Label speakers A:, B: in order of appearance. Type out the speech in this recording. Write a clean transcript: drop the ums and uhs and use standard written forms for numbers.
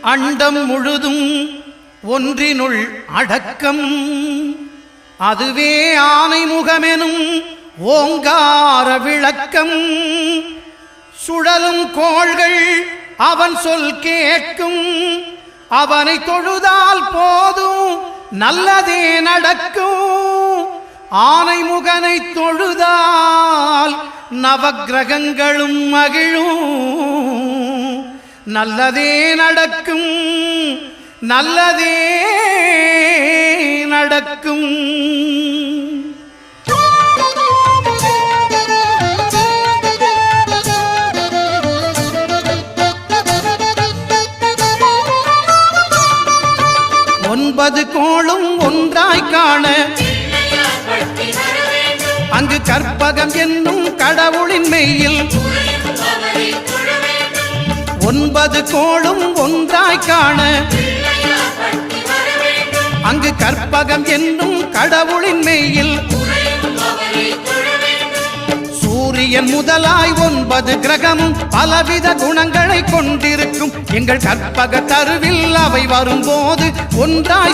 A: அண்டம் முழுதும் ஒன்றினுள் அடக்கம் அதுவே ஆனை முகமெனும் ஓங்கார விளக்கம் சுழலும் கோள்கள் அவன் சொல் கேட்கும் அவனை தொழுதால் போதும் நல்லதே நடக்கும் ஆனை முகனை தொழுதால் நவக்கிரகங்களும் மகிழும் நல்லதே நடக்கும் நல்லதே நடக்கும் ஒன்பது கோளும் ஒன்றாய் காண அங்கு கற்பகம் என்னும் கடவுளின் மெய்யில் ஒன்பது கோளும் ஒன்றாய் காண அங்கு கற்பகம் என்னும் கடவுளின் மெய்யில் சூரியன் முதலாய் 9 கிரகமும் பலவித குணங்களை கொண்டிருக்கும் எங்கள் கற்பக தருவில் அவை வரும்போது ஒன்றாய்